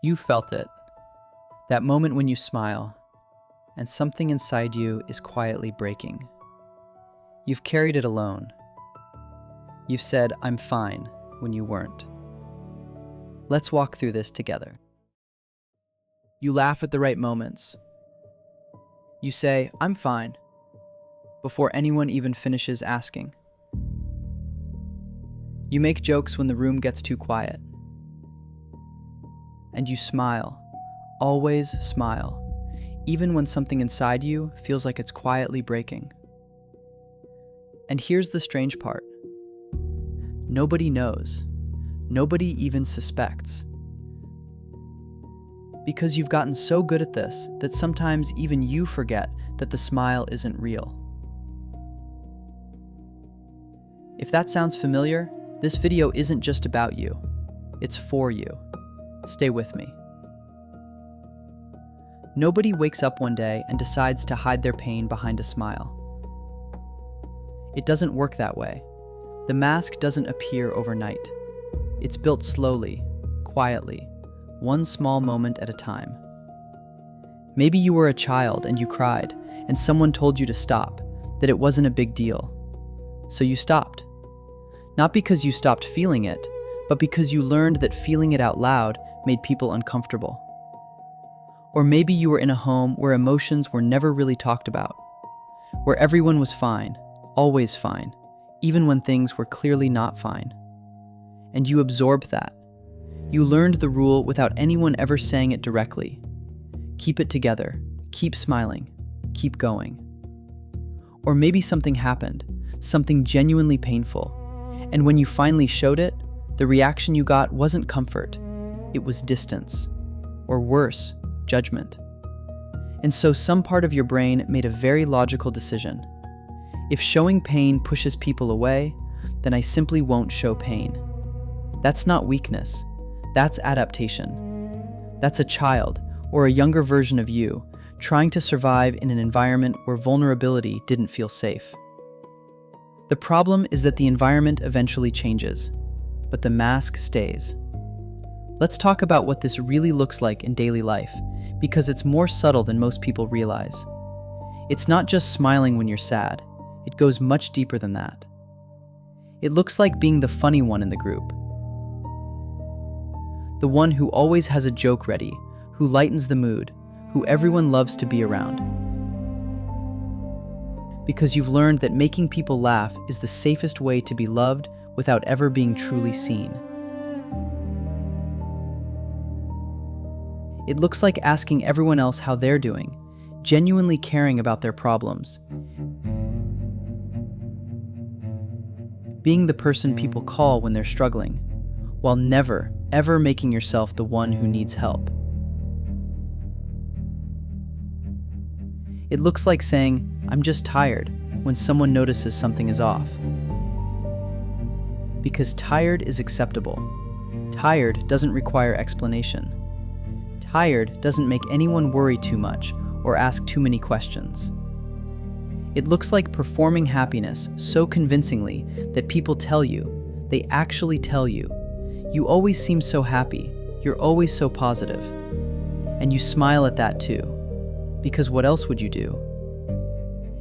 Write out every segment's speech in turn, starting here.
You felt it. That moment when you smile, and something inside you is quietly breaking. You've carried it alone. You've said, "I'm fine," when you weren't. Let's walk through this together. You laugh at the right moments. You say, "I'm fine," before anyone even finishes asking. You make jokes when the room gets too quiet. And you smile, always smile, even when something inside you feels like it's quietly breaking. And here's the strange part. Nobody knows. Nobody even suspects. Because you've gotten so good at this that sometimes even you forget that the smile isn't real. If that sounds familiar, this video isn't just about you. It's for you. Stay with me. Nobody wakes up one day and decides to hide their pain behind a smile. It doesn't work that way. The mask doesn't appear overnight. It's built slowly, quietly, one small moment at a time. Maybe you were a child and you cried, and someone told you to stop, that it wasn't a big deal. So you stopped. Not because you stopped feeling it, but because you learned that feeling it out loud made people uncomfortable. Or maybe you were in a home where emotions were never really talked about, where everyone was fine, always fine, even when things were clearly not fine. And you absorbed that. You learned the rule without anyone ever saying it directly. Keep it together, keep smiling, keep going. Or maybe something happened, something genuinely painful, and when you finally showed it, the reaction you got wasn't comfort, it was distance, or worse, judgment. And so some part of your brain made a very logical decision. If showing pain pushes people away, then I simply won't show pain. That's not weakness, that's adaptation. That's a child, or a younger version of you, trying to survive in an environment where vulnerability didn't feel safe. The problem is that the environment eventually changes, but the mask stays. Let's talk about what this really looks like in daily life, because it's more subtle than most people realize. It's not just smiling when you're sad, it goes much deeper than that. It looks like being the funny one in the group. The one who always has a joke ready, who lightens the mood, who everyone loves to be around. Because you've learned that making people laugh is the safest way to be loved without ever being truly seen. It looks like asking everyone else how they're doing, genuinely caring about their problems. Being the person people call when they're struggling, while never, ever making yourself the one who needs help. It looks like saying, "I'm just tired," when someone notices something is off. Because tired is acceptable. Tired doesn't require explanation. Tired doesn't make anyone worry too much or ask too many questions. It looks like performing happiness so convincingly that people tell you, they actually tell you, "You always seem so happy, you're always so positive." And you smile at that too, because what else would you do?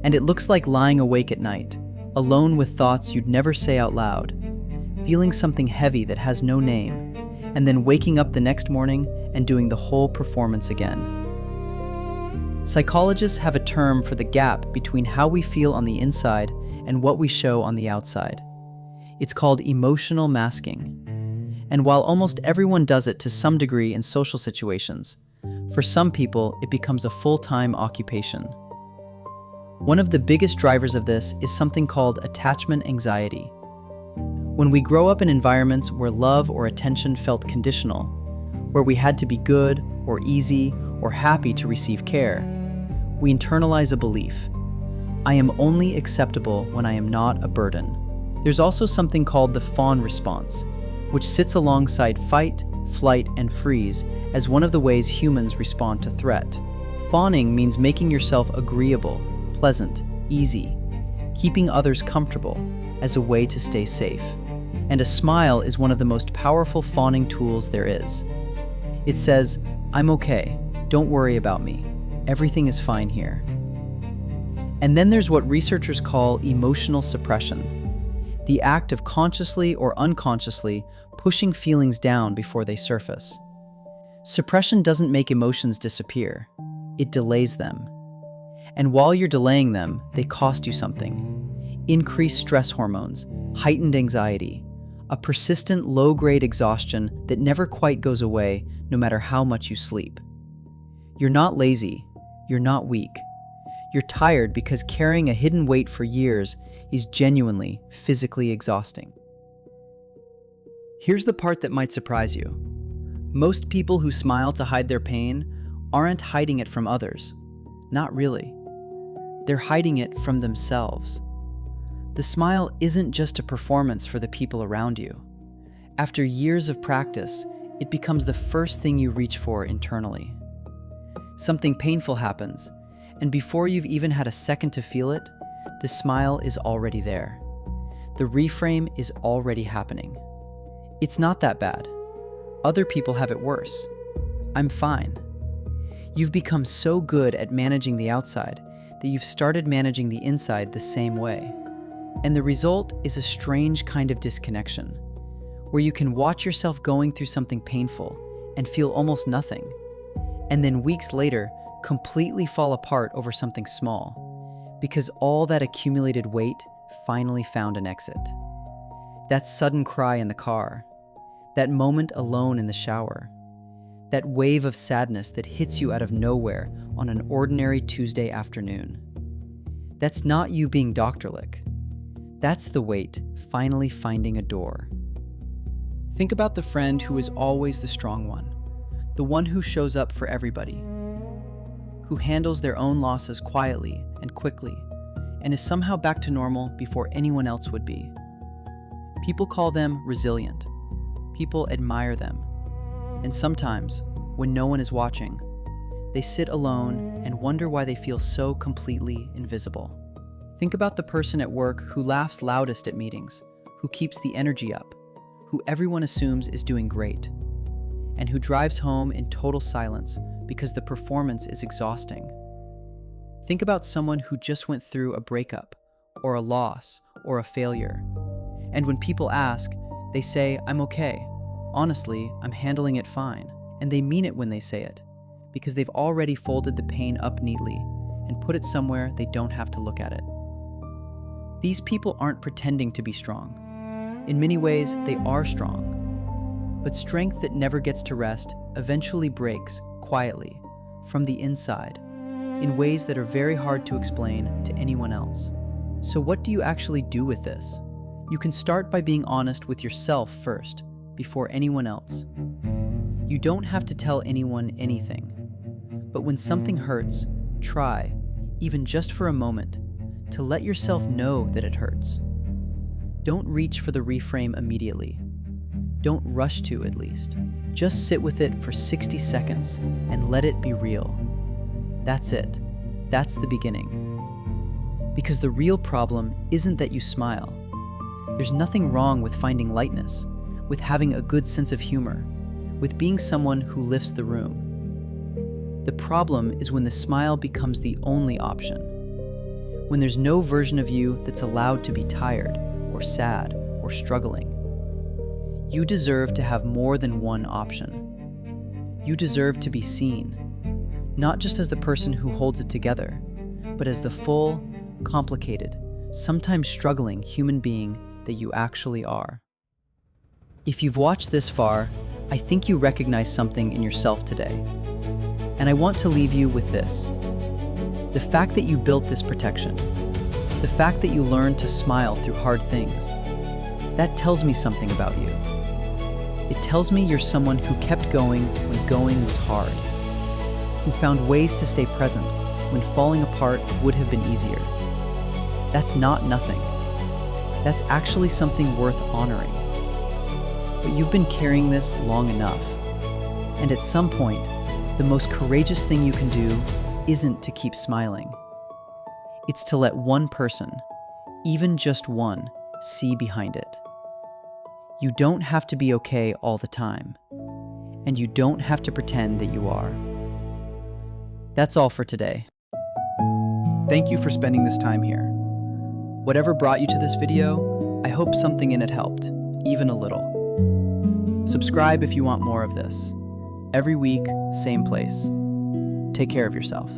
And it looks like lying awake at night, alone with thoughts you'd never say out loud, feeling something heavy that has no name, and then waking up the next morning and doing the whole performance again. Psychologists have a term for the gap between how we feel on the inside and what we show on the outside. It's called emotional masking. And while almost everyone does it to some degree in social situations, for some people it becomes a full-time occupation. One of the biggest drivers of this is something called attachment anxiety. When we grow up in environments where love or attention felt conditional, where we had to be good or easy or happy to receive care, we internalize a belief: I am only acceptable when I am not a burden. There's also something called the fawn response, which sits alongside fight, flight, and freeze as one of the ways humans respond to threat. Fawning means making yourself agreeable, pleasant, easy, keeping others comfortable as a way to stay safe. And a smile is one of the most powerful fawning tools there is. It says, "I'm okay. Don't worry about me. Everything is fine here." And then there's what researchers call emotional suppression, the act of consciously or unconsciously pushing feelings down before they surface. Suppression doesn't make emotions disappear. It delays them. And while you're delaying them, they cost you something. Increased stress hormones, heightened anxiety, a persistent low-grade exhaustion that never quite goes away no matter how much you sleep. You're not lazy. You're not weak. You're tired because carrying a hidden weight for years is genuinely physically exhausting. Here's the part that might surprise you. Most people who smile to hide their pain aren't hiding it from others. Not really. They're hiding it from themselves. The smile isn't just a performance for the people around you. After years of practice, it becomes the first thing you reach for internally. Something painful happens, and before you've even had a second to feel it, the smile is already there. The reframe is already happening. It's not that bad. Other people have it worse. I'm fine. You've become so good at managing the outside that you've started managing the inside the same way. And the result is a strange kind of disconnection, where you can watch yourself going through something painful and feel almost nothing, and then weeks later, completely fall apart over something small, because all that accumulated weight finally found an exit. That sudden cry in the car, that moment alone in the shower, that wave of sadness that hits you out of nowhere on an ordinary Tuesday afternoon. That's not you being doctorlick. That's the weight finally finding a door. Think about the friend who is always the strong one, the one who shows up for everybody, who handles their own losses quietly and quickly, and is somehow back to normal before anyone else would be. People call them resilient. People admire them. And sometimes, when no one is watching, they sit alone and wonder why they feel so completely invisible. Think about the person at work who laughs loudest at meetings, who keeps the energy up, who everyone assumes is doing great, and who drives home in total silence because the performance is exhausting. Think about someone who just went through a breakup, or a loss, or a failure. And when people ask, they say, "I'm okay. Honestly, I'm handling it fine." And they mean it when they say it, because they've already folded the pain up neatly and put it somewhere they don't have to look at it. These people aren't pretending to be strong. In many ways, they are strong. But strength that never gets to rest eventually breaks, quietly, from the inside, in ways that are very hard to explain to anyone else. So what do you actually do with this? You can start by being honest with yourself first, before anyone else. You don't have to tell anyone anything. But when something hurts, try, even just for a moment, to let yourself know that it hurts. Don't reach for the reframe immediately. Don't rush to, at least. Just sit with it for 60 seconds and let it be real. That's it. That's the beginning. Because the real problem isn't that you smile. There's nothing wrong with finding lightness, with having a good sense of humor, with being someone who lifts the room. The problem is when the smile becomes the only option. When there's no version of you that's allowed to be tired, or sad, or struggling. You deserve to have more than one option. You deserve to be seen, not just as the person who holds it together, but as the full, complicated, sometimes struggling human being that you actually are. If you've watched this far, I think you recognize something in yourself today. And I want to leave you with this. The fact that you built this protection, the fact that you learned to smile through hard things, that tells me something about you. It tells me you're someone who kept going when going was hard, who found ways to stay present when falling apart would have been easier. That's not nothing. That's actually something worth honoring. But you've been carrying this long enough. And at some point, the most courageous thing you can do isn't to keep smiling. It's to let one person, even just one, see behind it. You don't have to be okay all the time. and you don't have to pretend that you are. That's all for today. Thank you for spending this time here. Whatever brought you to this video, I hope something in it helped, even a little. Subscribe if you want more of this. Every week, same place. Take care of yourself.